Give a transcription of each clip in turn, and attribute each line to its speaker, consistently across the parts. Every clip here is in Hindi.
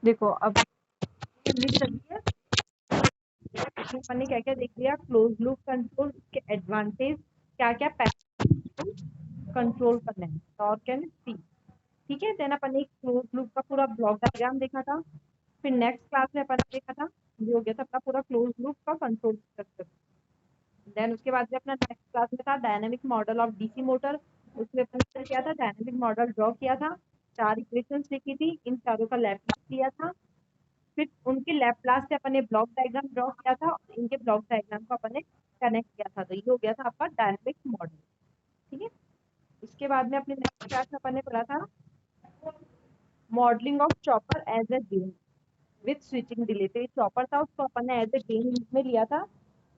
Speaker 1: देखो अब लिख रही है अपन ने क्या क्या देख लिया, क्लोज लूप कंट्रोल के एडवांटेज, क्या क्या कंट्रोल करना है, और क्या है, ठीक है। देन अपन ने एक क्लोज लूप का पूरा ब्लॉक डायग्राम देखा था। फिर नेक्स्ट क्लास में अपन ने देखा था, ये हो गया था अपना पूरा क्लोज लूप का कंट्रोल स्ट्रक्चर। देन उसके बाद में अपना नेक्स्ट क्लास में था dynamic model of DC motor. उसमें अपन ने क्या था, डायनामिक मॉडल ड्रॉ किया था, 4 इक्वेशंस लिखी थी, इन चारों का लैप्लास लिया था। फिर उनके लैप्लास से अपन ने ब्लॉक डायग्राम ड्रॉ किया था और इनके ब्लॉक डायग्राम को अपन ने कनेक्ट किया था। तो ये हो गया था आपका डायनामिक मॉडल, ठीक है। इसके बाद में अपने नेक्स्ट क्लास में अपन ने पढ़ा था modelling of chopper as a game with switching delay. तो ये चॉपर था, उसको अपन ने एज ए गेम में लिया था।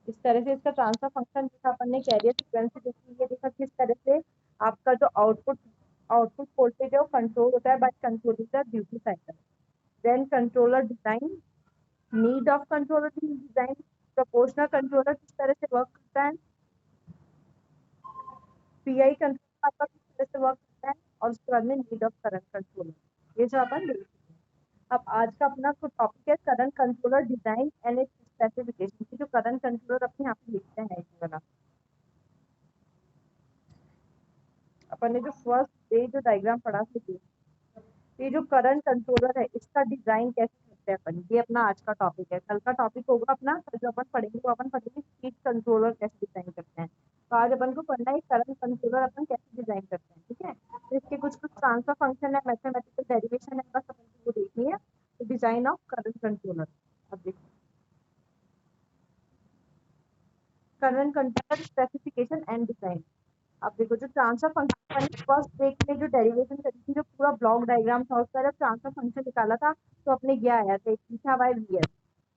Speaker 1: इस तरह से इसका ट्रांसफर फंक्शन देखा अपन ने, कैरियर फ्रीक्वेंसी देखी, ये देखा किस तरह से आपका जो आउटपुट वोल्टेज है वो कंट्रोल होता है by controlling the duty cycle. Then controller design, need of controller design, proportional controller किस तरह से वर्क करता है, पीआई कंट्रोलर आपका किस तरह से वर्क करता है, और उसके बाद में नीड ऑफ करंट कंट्रोलर, ये सब अपन देख सकते हैं। अब आज का अपना टॉपिक है current controller design and it's specification. जो करंट कंट्रोलर अपने यहाँ पे लिखते हैं ये वाला, अपन ने जो फर्स्ट डे जो डायग्राम पढ़ा थे, ये जो करंट कंट्रोलर है इसका डिजाइन कैसे करते हैं अपन, ये अपना आज का टॉपिक है। कल का टॉपिक होगा अपना, कल जो अपन पढ़ेंगे वो अपन पढ़ेंगे स्पीड कंट्रोलर कैसे डिजाइन करते हैं। तो आज अपन को पढ़ना है करंट कंट्रोलर अपन कैसे डिजाइन करते हैं, ठीक है। तो इसके कुछ कुछ ट्रांसफर फंक्शन है, मैथमेटिकल डेरिवेशन है, बस अपन को वो देखनी है। तो डिजाइन ऑफ करंट कंट्रोलर, अब देखो current controller specification and design. अब देखो जो ट्रांसफर फंक्शन फर्स्ट ब्रेक में जो डेरिवेशन करी थी, जो पूरा ब्लॉक डायग्राम था उसका जब ट्रांसफर फंक्शन निकाला था तो अपने क्या आया था, थीटा बाय वीएस।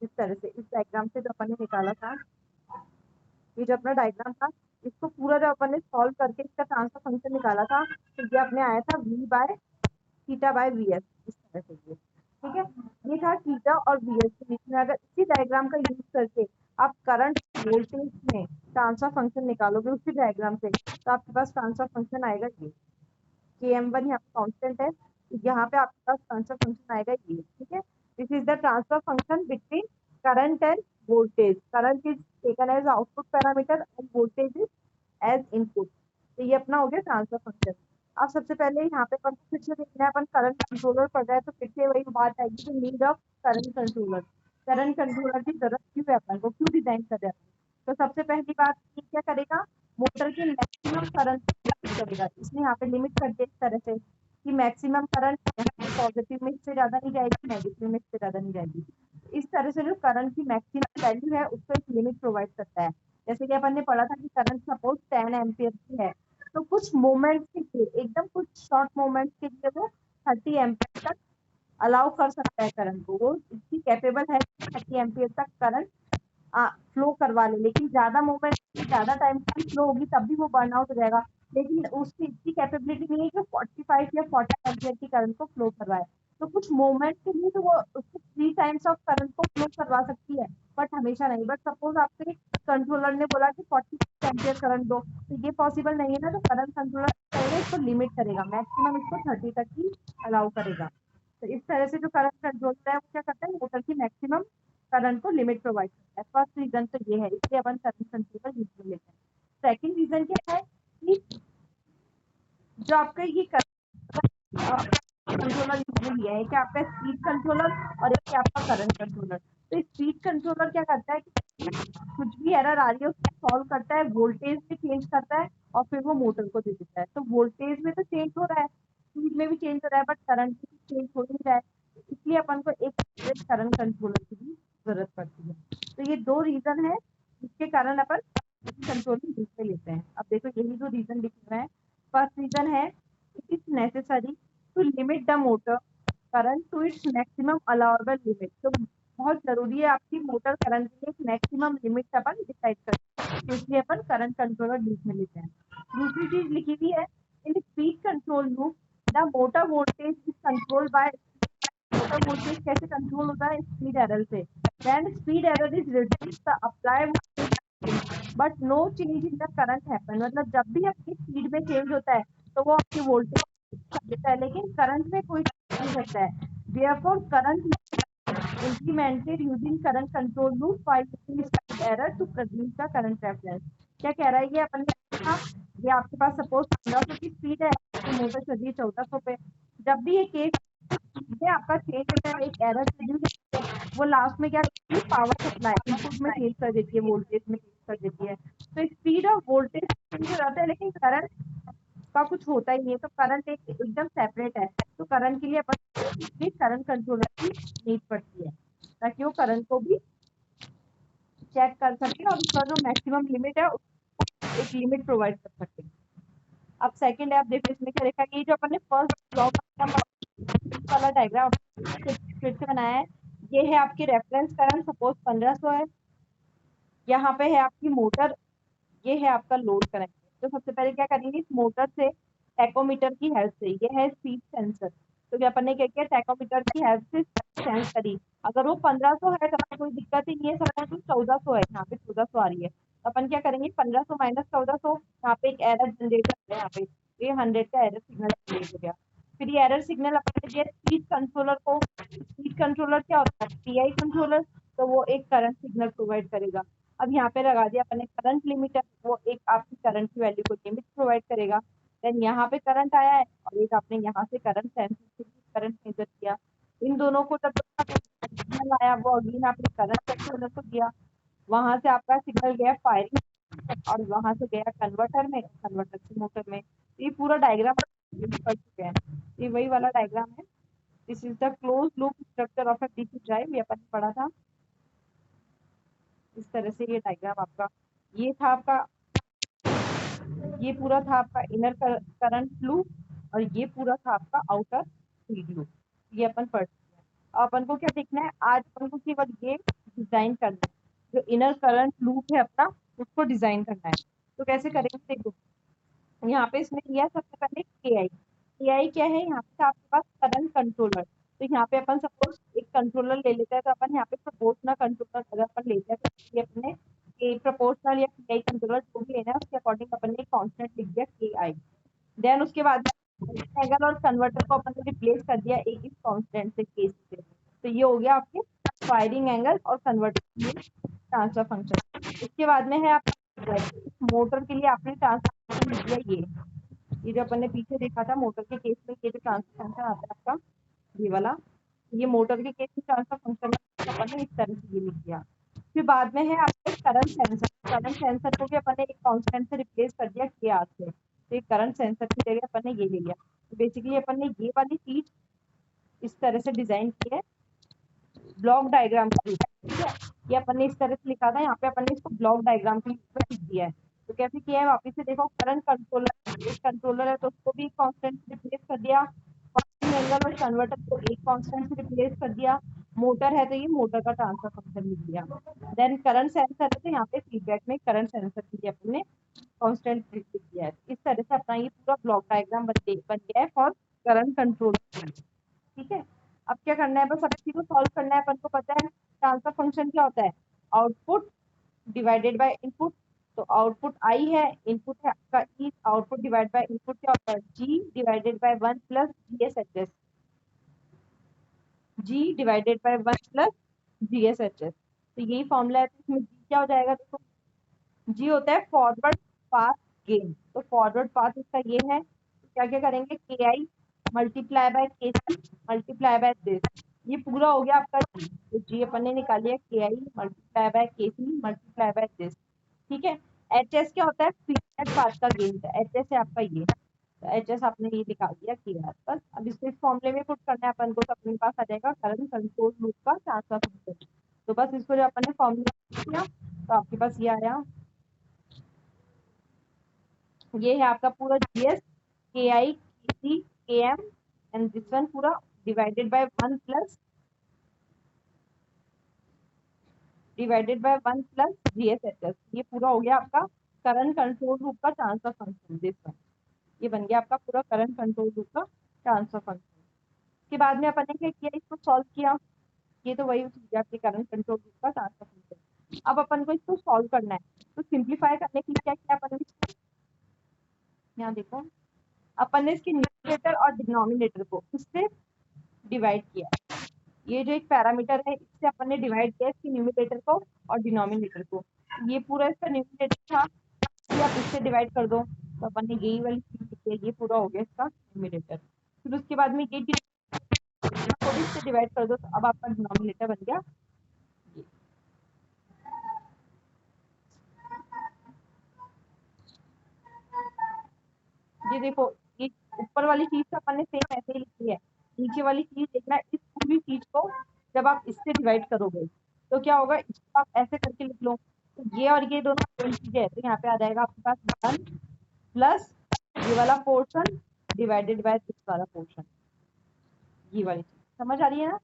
Speaker 1: इस तरह से इस डायग्राम से जो अपन ने निकाला था, ये जो अपना डायग्राम था, इसको पूरा जो अपन ने सॉल्व करके इसका ट्रांसफर फंक्शन निकाला था, तो ये अपने आया था V by theta by VS, इस तरह से ये, ठीक है। ये था थीटा और वीएस के बीच में। अगर इसी डायग्राम का यूज करके आप करंट वोल्टेज में ट्रांसफर फंक्शन निकालोगे उसी डायग्राम से, तो आपके पास ट्रांसफर फंक्शन आएगा ये, के एम वन यहाँ पे कॉन्स्टेंट है, यहाँ पे आपके पास ट्रांसफर फंक्शन आएगा ये, ठीक है। This is the transfer function between current and voltage. Current is taken as output parameter and voltage is as input. तो ये अपना हो गया ट्रांसफर फंक्शन। अब सबसे पहले यहाँ पे अपन फिर से देखना है, अपन करंट कंट्रोलर पढ़ रहे हैं तो फिर से वही बात आएगी कि need of current controller. Current controller की जरूरत क्यों है अपन को, क्यों डिजाइन कर रहे हैं। तो सबसे पहली बात ये क्या करेगा, मोटर के मैक्सिमम करंट करेगा। इसने यहाँ पे लिमिट कर दिया इस तरह से कि मैक्सिमम करंट पॉजिटिव में इससे ज्यादा नहीं जाएगी, नेगेटिव में इससे ज्यादा नहीं जाएगी। इस तरह से जो करंट की मैक्सिमम वैल्यू है उसको एक लिमिट प्रोवाइड करता है। जैसे कि अपन ने पढ़ा था कि करंट सपोज 10 एम्पियर की है, तो कुछ मोमेंट्स के लिए, एकदम कुछ शॉर्ट मोमेंट्स के लिए वो 30 एम्पियर तक अलाउ कर सकता है करंट को। वो इतनी कैपेबल है 30 एम्पियर तक करंट फ्लो करवा ले। लेकिन ज्यादा मूवमेंट ज्यादा टाइम तक फ्लो होगी तब भी वो बर्न आउट हो जाएगा। लेकिन उसकी इतनी कैपेबिलिटी नहीं है कि 45 या 40 एम्पियर की करंट को फ्लो करवाए। तो कुछ मोमेंट के लिए तो वो उसको 3 टाइम्स ऑफ करंट को फ्लो करवा सकती है, बट हमेशा नहीं। बट सपोज आपके कंट्रोलर ने बोला कि 40 एम्पियर करंट दो, तो ये पॉसिबल नहीं है ना। तो करंट कंट्रोलर करेगा, इसको लिमिट करेगा, मैक्सिमम इसको 30 तक ही अलाउ करेगा। तो इस तरह से जो करंट कंट्रोलर है वो क्या करता है, मोटर की मैक्सिमम करंट को लिमिट प्रोवाइड करता है। फर्स्ट रीजन तो ये है, इसलिए अपन करंट कंट्रोलर यूज कर लेते हैं। सेकंड रीजन क्या है कि जो आपका ये कंट्रोलर यूजली है कि आपका स्पीड कंट्रोलर और एक आपका करंट कंट्रोलर। तो स्पीड कंट्रोलर क्या करता है कि कुछ भी एरर आ रही है उसको सॉल्व करता है, वोल्टेज भी चेंज करता है और फिर वो मोटर को दे देता है। तो वोल्टेज में तो चेंज हो रहा है, स्पीड में भी चेंज हो रहा है, बट करंट में चेंज हो नहीं रहा है। इसलिए अपन को एक करंट कंट्रोलर की भी जरूरत पड़ती है। तो ये 2 रीजन है जिसके कारण अपन कंट्रोलिंग यूज में लेते हैं। अब देखो यही 2 रीजन लिख रहे हैं। फर्स्ट रीजन है it is necessary to limit the motor current to its maximum allowable limit. तो बहुत जरूरी है आपकी मोटर करंट के लिए मैक्सिमम लिमिट अपन डिसाइड करते हैं, तो इसलिए अपन करंट कंट्रोलर यूज में लेते हैं। दूसरी चीज लिखी हुई है in speed control loop the motor voltage is control by. Motor voltage कैसे कंट्रोल होता है, स्पीड एरर से। When speed error is reduced the apply but no change in the current happen. मतलब जब भी आपकी स्पीड में चेंज होता है तो वो आपकी वोल्टेज कर देता है, लेकिन करंट में कोई चेंज नहीं होता है। Therefore, current implemented using current control loop by using speed error to produce the current reference। क्या कह रहा है ये अपन ने देखा, ये आपके पास सपोज 1500 की स्पीड है तो मोटर चल रही है 1400 पे। जब भी ये केस ये आपका चेंज होता है, एक एरर प्रोड्यूस होती है, वो लास्ट में क्या करती है, पावर सप्लाई इनपुट में चेंज कर देती है, वोल्टेज में चेंज कर देती है। तो स्पीड और वोल्टेज चेंज हो जाता है, लेकिन करंट का कुछ होता ही नहीं है। तो करंट एक एकदम सेपरेट है। तो करंट के लिए अपन करंट कंट्रोलर की नीड पड़ती है, ताकि वो करंट को भी चेक कर सके और उसका जो मैक्सिमम लिमिट है एक लिमिट प्रोवाइड कर सके। अब सेकंड है, आप देखो इसमें क्या देखा कि जो अपन ने फर्स्ट ब्लॉक वाला डायग्राम फिर से बनाया है, ये है आपकी रेफरेंस करंट, सपोज 1500 है। यहाँ पे है आपकी मोटर, ये है आपका लोड करंट। तो सबसे पहले क्या करेंगे, इस मोटर से टैकोमीटर की हेल्प से, ये है स्पीड सेंसर, तो क्या अपन ने क्या किया, टैकोमीटर की हेल्प से सेंस करी। अगर वो 1500 है तो कोई दिक्कत ही नहीं है, सपोज 1400 है, यहाँ पे 1400 आ रही है, तो अपन क्या करेंगे 1500 माइनस 1400, यहाँ पे एक एरर जनरेट है, यहाँ पे ये 100 का एरर सिग्नल जनरेट हो गया। फिर ये एरर सिग्नल अपन ने दिया स्पीड कंट्रोलर को। स्पीड कंट्रोलर क्या होता है, पीआई कंट्रोलर, तो वो एक करंट सिग्नल प्रोवाइड करेगा। अब यहाँ पे लगा दिया अपने करंट लिमिटर, वो एक आपकी करंट की वैल्यू को लिमिट प्रोवाइड करेगा। देन यहाँ पे करंट आया है और एक आपने यहाँ से करंट सेंसर करंट मेजर किया। इन दोनों को जब सिग्नल आया वो अगेन आपने करंट कंट्रोलर को दिया, वहां से आपका सिग्नल गया फायरिंग और वहां से गया कन्वर्टर में, कन्वर्टर से मोटर में। ये पूरा डायग्राम कर चुके हैं, ये वही वाला डायग्राम है। This is the close loop structure of a DC drive, ये अपन ने पढ़ा था। इस तरह से ये डायग्राम आपका, ये था आपका, ये पूरा था आपका इनर करंट लूप और ये पूरा था आपका आउटर फील्ड लूप। ये अपन पढ़ चुके हैं। अपन को क्या देखना है, आज अपन को केवल ये डिजाइन करना है, जो इनर करंट लूप है अपना उसको डिजाइन करना है। तो कैसे करेंगे देखो, यहाँ पे इसमें दिया सबसे पहले के आई। के आई क्या है, यहाँ पे आपके पास करंट कंट्रोलर। तो यहाँ पे अपन सपोज एक कंट्रोलर ले लेते हैं, तो अपन यहाँ पे प्रोपोर्शनल कंट्रोलर अगर अपन लेते हैं तो ये अपने प्रोपोर्शनल या के आई कंट्रोलर जो भी लेना है उसके अकॉर्डिंग अपन ने कांस्टेंट लिख दिया के आई। देन उसके बाद एंगल और कन्वर्टर को अपन ने रिप्लेस कर दिया एक इस कांस्टेंट से केस से। तो ये हो गया आपके फायरिंग एंगल और कन्वर्टर ट्रांसफर फंक्शन। इसके बाद में है आप मोटर के लिए आपने ट्रांसफर फंक्शन लिख दिया, ये जो अपन ने पीछे देखा था मोटर के केस में, ये जो ट्रांसफर फंक्शन आता है आपका ये वाला, ये मोटर के केस में ट्रांसफर फंक्शन अपन ने इस तरह से ये लिख दिया। फिर बाद में है आपका करंट सेंसर। करंट सेंसर को भी अपन ने एक कांस्टेंट से रिप्लेस कर दिया के आर से, तो एक करंट सेंसर की जगह अपन ने ये ले लिया। तो बेसिकली अपन ने ये वाली चीज इस तरह से डिजाइन की है ब्लॉक डायग्राम के रूप में, ठीक है। ये अपन ने इस तरह से लिखा था, यहाँ पे अपन ने इसको ब्लॉक डायग्राम के रूप में लिख दिया है। तो कैसे किया है, वापस से देखो, करंट कंट्रोलर, एक कंट्रोलर है तो उसको भी कांस्टेंट से रिप्लेस कर दिया, एंगल और कन्वर्टर को एक कांस्टेंट से रिप्लेस कर दिया, मोटर है तो ये मोटर का ट्रांसफर फंक्शन लिख दिया। देन करंट सेंसर है तो यहाँ पे फीडबैक में करंट सेंसर के लिए अपन ने कांस्टेंट लिख दिया है। इस तरह से अपना ये पूरा ब्लॉक डायग्राम बन गया है फॉर करंट कंट्रोल, ठीक है। अब क्या करना है, बस अब इसी को सॉल्व करना है। अपन को पता है ट्रांसफर फंक्शन क्या होता है, आउटपुट डिवाइडेड बाय इनपुट। तो आउटपुट आई है, इनपुट है आपका E, output divide by input क्या होता है, G divided by 1 plus G S H S, G divided by 1 plus G S H S. तो यही फॉर्मूला है, तो इसमें जी क्या हो जाएगा, देखो जी होता है फॉरवर्ड पाथ गेन। तो फॉरवर्ड पाथ इसका ये है, तो क्या क्या करेंगे, के आई मल्टीप्लाई बाय के सी मल्टीप्लाई बाय दिस, ये पूरा हो गया आपका जी। तो जी अपन ने निकाल लिया के आई मल्टीप्लाई बाय के सी मल्टीप्लाई बाय दिस, ठीक है। एच एस क्या होता है, फीडबैक पाथ का गेन, एच एस है आपका ये, तो एच एस आपने ये निकाल दिया किया। बस अब इसको इस फॉर्मूले में पुट करना है अपन को, तो अपने पास आ जाएगा करंट कंट्रोल लूप का ट्रांसफर फंक्शन। तो बस इसको जो अपन ने फॉर्मूला किया तो आपके पास ये आया, ये है आपका पूरा जीएस के आई के सी के एम एंड दिस वन पूरा divided by 1 plus GS H S. ये पूरा हो गया आपका करंट कंट्रोल लूप का ट्रांसफर फंक्शन, दिस वन ये बन गया आपका पूरा करंट कंट्रोल लूप का ट्रांसफर फंक्शन। इसके बाद में अपन ने क्या किया, इसको सॉल्व किया, ये तो वही चीज है आपके करंट कंट्रोल लूप का ट्रांसफर फंक्शन। अब अपन को इसको सॉल्व करना है, तो सिंप्लीफाई करने के लिए क्या किया अपन ने, यहाँ देखो अपन ने इसके न्यूमरेटर और डिनोमिनेटर को किससे डिवाइड किया, ये जो एक पैरामीटर है इससे अपन ने डिवाइड किया इसके न्यूमरेटर को और डिनोमिनेटर को। ये पूरा इसका न्यूमरेटर था, ये आप इससे डिवाइड कर दो तो अपन ने यही वाली चीज लिखी है, ये पूरा हो गया इसका न्यूमरेटर। फिर उसके बाद में ये को भी इससे डिवाइड कर दो तो अब आपका डिनोमिनेटर बन गया ये। ये देखो, ये ऊपर वाली चीज तो अपन ने सेम ऐसे ही लिखी है, नीचे वाली चीज देखना, इस पूरी चीज को जब आप इससे डिवाइड करोगे तो क्या होगा, इसको आप ऐसे करके लिख लो तो ये और ये दोनों सेम चीजें है, तो यहाँ पे आ जाएगा आपके पास 1 प्लस ये वाला पोर्शन डिवाइडेड बाय दिस वाला पोर्शन। ये वाली चीज समझ आ रही है ना?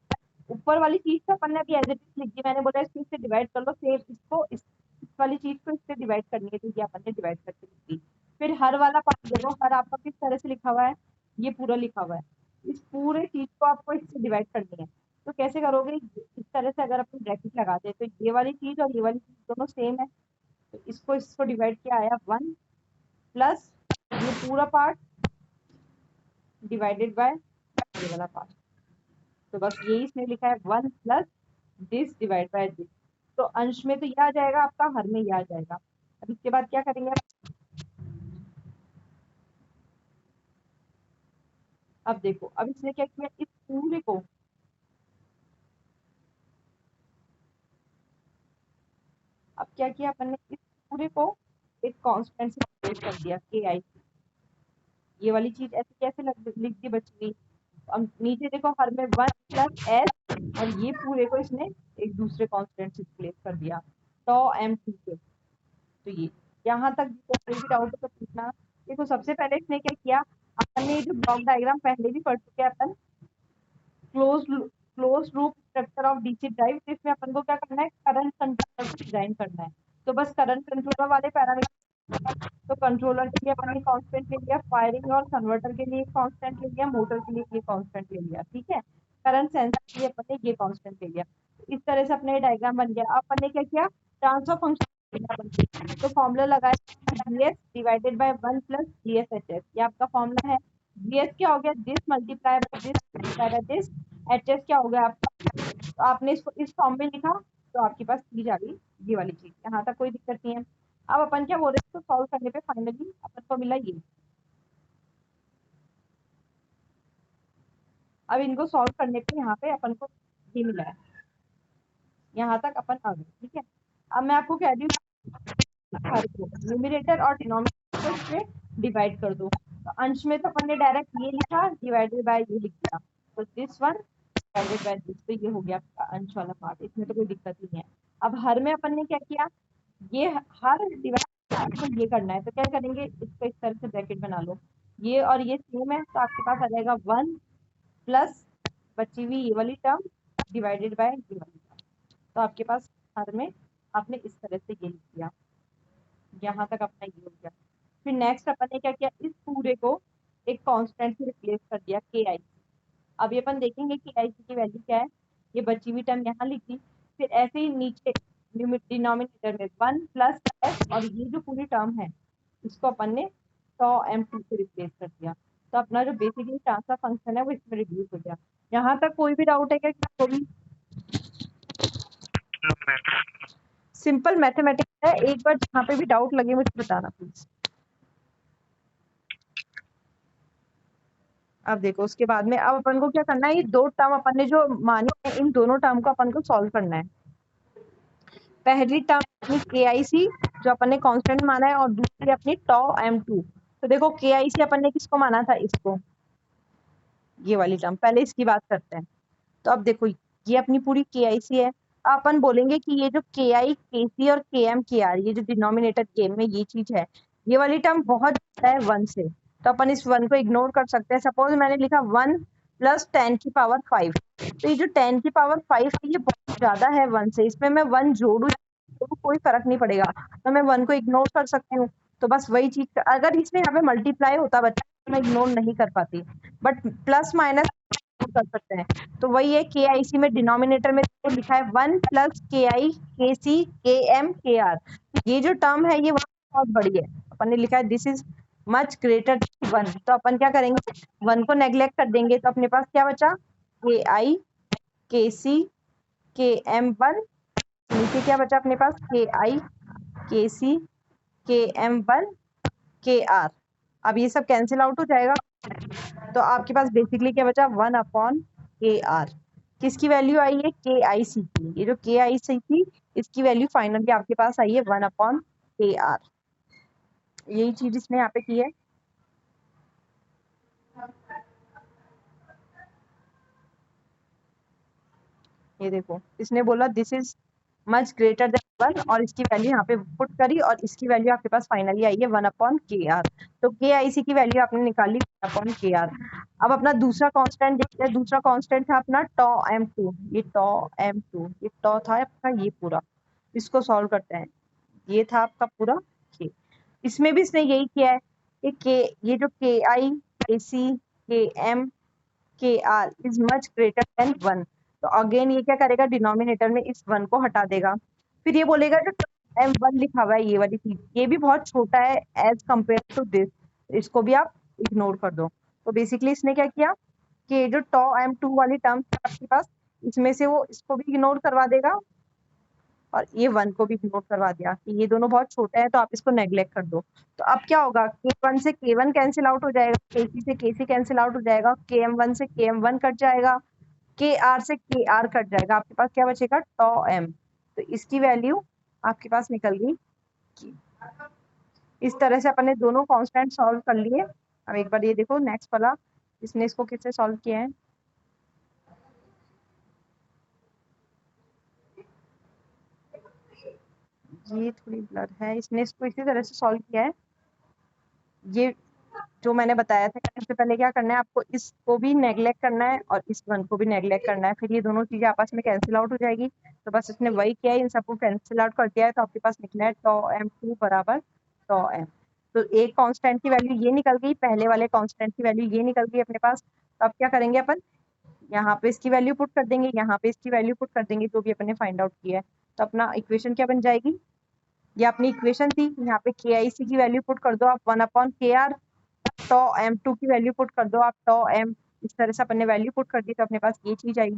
Speaker 1: ऊपर वाली चीज तो अपन ने अभी एज इट इज लिख दी, मैंने बोला इस चीज से डिवाइड कर लो, सेम इसको इस वाली चीज को इससे डिवाइड करनी है, तो ये अपन ने डिवाइड करके लिख दी। फिर हर वाला पार्ट देखो, हर आपका किस तरह से लिखा हुआ है, ये पूरा लिखा हुआ है, इस पूरे चीज को आपको इससे डिवाइड करनी है। तो कैसे करोगे, इस तरह से अगर अपन ब्रैकेट लगाते हैं तो ये वाली चीज और ये वाली चीज दोनों सेम है, तो इसको डिवाइड किया आया 1 प्लस ये पूरा पार्ट डिवाइडेड बाय ये वाला पार्ट। तो बस यही इसने लिखा है 1 plus this divide by this. तो अंश में तो ये आ जाएगा आपका, हर में ये आ जाएगा। अब इसके बाद क्या करेंगे, अब देखो, अब इसने क्या किया, इस पूरे को, अब क्या किया अपन ने, इस पूरे को एक कांस्टेंट से रिप्लेस कर दिया के आई। ये वाली चीज ऐसे कैसे लिख दी बची हुई, अब नीचे देखो हर में 1 प्लस एस और ये पूरे को इसने एक दूसरे कांस्टेंट से रिप्लेस कर दिया टॉ एम टी के। तो ये यहाँ तक कोई भी डाउट हो तो पूछना। देखो सबसे पहले इसने क्या किया, अपन ने जो ब्लॉक डायग्राम पहले भी पढ़ चुके हैं अपन, close loop structure of DC drive, इसमें अपन को क्या करना है, करंट कंट्रोलर को डिजाइन करना है। तो बस करंट कंट्रोलर वाले पैरामीटर, तो कंट्रोलर के लिए अपन ने कांस्टेंट ले लिया, फायरिंग और कन्वर्टर के लिए कांस्टेंट ले लिया, मोटर के लिए ये कांस्टेंट ले लिया, ठीक है। करंट सेंसर के लिए अपन ने ये कांस्टेंट ले लिया। इस तरह से अपने डायग्राम बन गया। अब अपन ने क्या किया, ट्रांसफर फंक्शन, तो फॉर्मूला लगाया जीएस डिवाइडेड बाय 1 प्लस जीएसएचएस, ये आपका फॉर्मूला है। जीएस क्या हो गया, this multiply by this multiply by this, HS क्या हो गया आपका, तो आपने इसको इस फॉर्म में लिखा तो आपके पास चीज आ गई ये वाली चीज, यहाँ तक कोई दिक्कत नहीं है। अब अपन क्या बोल रहे हैं, तो सॉल्व करने पे फाइनली अपन को मिला ये। अब इनको सॉल्व करने पे यहाँ पे अपन को ये मिला है, यहाँ तक अपन आ गए, ठीक है। अब मैं आपको कह रही हूँ न्यूमरेटर और डिनोमिनेटर से डिवाइड कर दो, तो अंश में तो अपन ने डायरेक्ट ये लिखा डिवाइडेड बाय ये लिख दिया, तो this one divided by this, तो ये हो गया आपका अंश वाला पार्ट, इसमें तो कोई दिक्कत नहीं है। अब हर में अपन ने क्या किया, ये हर डिवाइड को ये करना है, तो क्या करेंगे, इसको इस तरह से ब्रैकेट बना लो, ये और ये सेम है, तो आपके पास आ जाएगा 1 प्लस बची हुई ये वाली टर्म डिवाइडेड बाय ये वाली टर्म। तो आपके पास हर में आपने इस तरह से ये लिख दिया, यहाँ तक अपना ये हो गया। फिर नेक्स्ट अपन ने क्या किया, इस पूरे को एक कांस्टेंट से रिप्लेस कर दिया के आई। अब ये अपन देखेंगे कि आई की वैल्यू क्या है, ये बची हुई टर्म यहाँ लिख दी। फिर ऐसे ही नीचे डिनोमिनेटर में 1 प्लस एस और ये जो पूरी टर्म है इसको अपन ने टॉ एम टू से रिप्लेस कर दिया, तो अपना जो बेसिकली ट्रांसफर फंक्शन है वो इसमें रिड्यूस हो गया। यहाँ तक कोई भी डाउट है क्या, किसको भी? सिंपल मैथमेटिक्स है, एक बार जहाँ पे भी डाउट लगे मुझे बताना प्लीज। अब देखो उसके बाद में अब अपन को क्या करना है, ये दो टर्म अपन ने जो मानी है इन दोनों टर्म को अपन को सॉल्व करना है। पहली टर्म अपनी के आई सी जो अपन ने कांस्टेंट माना है और दूसरी अपनी टॉ एम टू। तो देखो के आई सी अपन ने किसको माना था, इसको, ये वाली टर्म, पहले इसकी बात करते हैं। तो अब देखो ये अपनी पूरी के आई सी है, अपन बोलेंगे कि ये जो के आई के सी और के एम के आर, ये जो डिनोमिनेटर गेम में ये चीज है, ये वाली टर्म बहुत ज्यादा है 1 से, तो अपन इस 1 को इग्नोर कर सकते हैं। सपोज मैंने लिखा 1 प्लस 10 की पावर 5, तो ये जो 10 की पावर 5 है ये बहुत ज्यादा है 1 से, इसमें मैं 1 जोड़ू तो कोई फर्क नहीं पड़ेगा, तो मैं 1 को इग्नोर कर सकती हूँ। तो बस वही चीज, अगर इसमें यहाँ पे मल्टीप्लाई होता बच्चा तो मैं इग्नोर नहीं कर पाती, बट प्लस माइनस कर सकते हैं। तो वही है के आई सी में डिनोमिनेटर में तो लिखा है 1 प्लस के आई के सी के एम के आर, ये जो टर्म है ये बहुत बड़ी है, अपन ने लिखा है दिस इज मच ग्रेटर 1, तो अपन क्या करेंगे 1 को नेग्लेक्ट कर देंगे, तो अपने पास क्या बचा के आई KC KM1, नीचे क्या बचा अपने पास KI KC KM1 KR। अब ये सब कैंसिल आउट हो जाएगा, तो आपके पास बेसिकली क्या बचा 1/KR। किसकी वैल्यू आई है KIC की, ये जो KIC थी इसकी वैल्यू फाइनली आपके पास आई है 1/KR। यही चीज इसने यहाँ पे की है। ये देखो इसने बोला this is much greater than 1 और इसकी वैल्यू यहाँ पे पुट करी और इसकी वैल्यू आपके पास फाइनली आई है 1/KR। तो KIC की वैल्यू आपने निकाली 1/KR। अब अपना दूसरा कांस्टेंट देखते हैं। दूसरा कांस्टेंट था अपना टॉ M2। ये टॉ M2, ये टॉ था आपका ये पूरा। इसको सॉल्व करते हैं। ये था आपका पूरा ये। इसमें भी इसने यही किया है कि ये जो KI KC KM KR is much greater than 1। तो अगेन ये क्या करेगा, डिनोमिनेटर में इस 1 को हटा देगा। फिर ये बोलेगा जो M1 लिखा हुआ है ये वाली चीज, ये भी बहुत छोटा है एज कम्पेयर टू दिस, इसको भी आप इग्नोर कर दो। तो बेसिकली इसने क्या किया कि जो टॉ M2 वाली टर्म है आपके पास, इसमें से वो इसको भी इग्नोर करवा देगा और ये 1 को भी इग्नोर करवा दिया कि ये दोनों बहुत छोटे हैं तो आप इसको नेग्लेक्ट कर दो। तो अब क्या होगा, K1 से K1 कैंसिल आउट हो जाएगा, KC से KC कैंसिल आउट हो जाएगा, KM1 से KM1 कट जाएगा, KR से KR कट जाएगा। आपके पास क्या बचेगा टॉ M। तो इसकी वैल्यू आपके पास निकल गई। इस तरह से अपन ने दोनों कांस्टेंट सॉल्व कर लिए। अब एक बार ये देखो नेक्स्ट वाला, इसने इसको किससे सॉल्व किया है। ये थोड़ी ब्लर है, इसने इसको इसी तरह से सॉल्व किया है। ये जो मैंने बताया था, सबसे पहले क्या करना है आपको, इसको भी नेग्लेक्ट करना है और इस 1 को भी नेग्लेक्ट करना है, फिर ये दोनों चीजें आपस में कैंसिल आउट हो जाएगी। तो बस इसने वही किया है, इन सबको कैंसिल आउट कर दिया है। तो आपके पास निकला है टॉ M2 बराबर टॉ M। तो एक कांस्टेंट की वैल्यू ये निकल गई, पहले वाले कांस्टेंट की वैल्यू ये निकल गई अपने पास। तो अब क्या करेंगे अपन, यहाँ पे इसकी वैल्यू पुट कर देंगे, यहाँ पे इसकी वैल्यू पुट कर देंगे, जो भी अपन ने फाइंड आउट किया है। तो अपना इक्वेशन क्या बन जाएगी, ये अपनी इक्वेशन थी। यहाँ पे KIC की वैल्यू पुट कर दो आप 1/KR, टॉ M2 की वैल्यू पुट कर दो आप टॉ M। इस तरह से अपन ने वैल्यू पुट कर दी तो अपने पास ये चीज आई।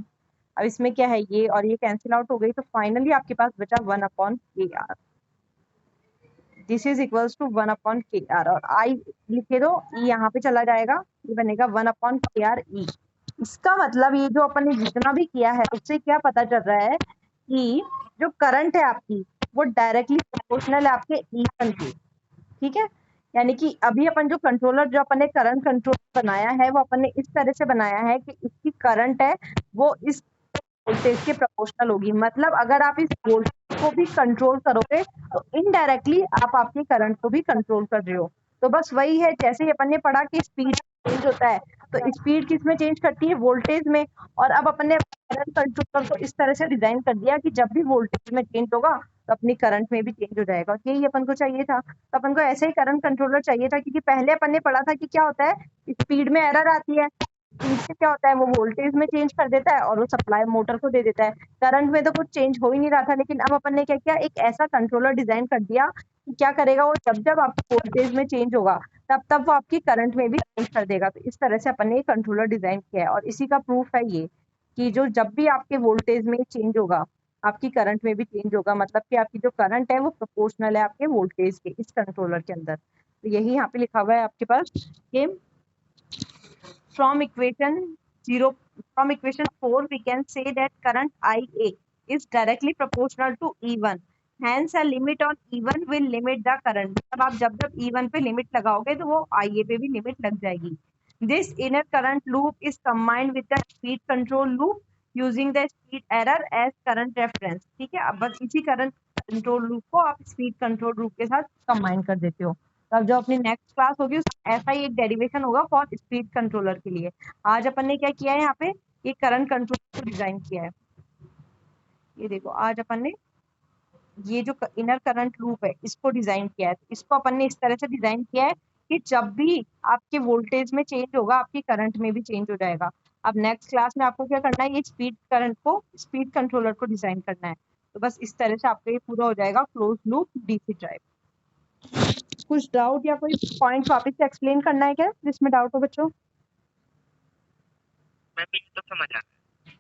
Speaker 1: अब इसमें क्या है, ये और ये कैंसिल आउट हो गई, तो फाइनली आपके पास बचा 1/KR। This is equals to 1/KR और आई लिखे दो, ई यहाँ पे चला जाएगा, ये बनेगा 1/KR ई। इसका मतलब ये जो अपन ने जितना भी किया है उससे क्या पता चल रहा है कि जो करंट है आपकी वो डायरेक्टली प्रोपोर्शनल है आपके E1 के। ठीक है, यानी कि अभी अपन जो कंट्रोलर, जो अपन ने करंट कंट्रोलर बनाया है, वो अपन ने इस तरह से बनाया है कि इसकी करंट है वो इस वोल्टेज के प्रोपोर्शनल होगी। मतलब अगर आप इस वोल्टेज को भी कंट्रोल करोगे तो इनडायरेक्टली आप आपके करंट को भी कंट्रोल कर रहे हो। तो बस वही है, जैसे ही अपन ने पढ़ा कि स्पीड चेंज होता है, तो स्पीड किस में चेंज करती है, वोल्टेज में। और अब अपन ने करंट कंट्रोलर को इस तरह से डिजाइन कर दिया कि जब भी वोल्टेज में चेंज होगा तो अपनी करंट में भी चेंज हो जाएगा। यही अपन को चाहिए था। तो अपन को ऐसे ही करंट कंट्रोलर चाहिए था, क्योंकि पहले अपन ने पढ़ा था कि क्या होता है, स्पीड में एरर आती है, इससे क्या होता है वो वोल्टेज में चेंज कर देता है और वो सप्लाई मोटर को दे देता है। करंट में तो कुछ चेंज हो ही नहीं रहा था, लेकिन अब अपन ने क्या किया, एक ऐसा कंट्रोलर डिजाइन कर दिया कि क्या करेगा वो, जब जब आपकी वोल्टेज में चेंज होगा तब तब वो आपकी करंट में भी चेंज कर देगा। तो इस तरह से अपन ने कंट्रोलर डिजाइन किया है और इसी का प्रूफ है ये कि जो जब भी आपके वोल्टेज में चेंज होगा आपकी करंट में भी चेंज होगा। मतलब कि आपकी जो करंट है वो प्रोपोर्शनल है आपके वोल्टेज के इस कंट्रोलर के अंदर। तो यही यहाँ पे लिखा हुआ है आपके पास कि from equation 4 we can say that current IA is directly proportional to E1, hence a limit on E1 will limit the current। मतलब आप जब जब E1 पे लिमिट लगाओगे तो वो IA पे भी लिमिट लग जाएगी। This inner current loop is combined with the speed control loop using the speed error as current reference। ठीक है, अब बस इसी करंट कंट्रोल लूप को आप स्पीड कंट्रोल लूप के साथ कंबाइन कर देते हो। तो अब जो अपनी नेक्स्ट क्लास होगी उसमें ऐसा ही एक डेरिवेशन होगा फॉर स्पीड कंट्रोलर के लिए। आज अपन ने क्या किया है, यहाँ पे एक करंट कंट्रोलर को डिजाइन किया है। ये देखो आज अपन ने ये जो इनर करंट लूप है इसको डिजाइन किया है। इसको अपन ने इस तरह से डिजाइन किया है कि जब भी आपके वोल्टेज में चेंज होगा आपकी करंट में भी चेंज हो जाएगा। अब नेक्स्ट क्लास में आपको क्या करना है, ये स्पीड करंट को, स्पीड कंट्रोलर को डिजाइन करना है। तो बस इस तरह से आपका ये पूरा हो जाएगा क्लोज लूप डीसी ड्राइव। कुछ डाउट या कोई पॉइंट वापस से एक्सप्लेन करना है क्या जिसमें डाउट हो बच्चों?
Speaker 2: मैं तो समझ आ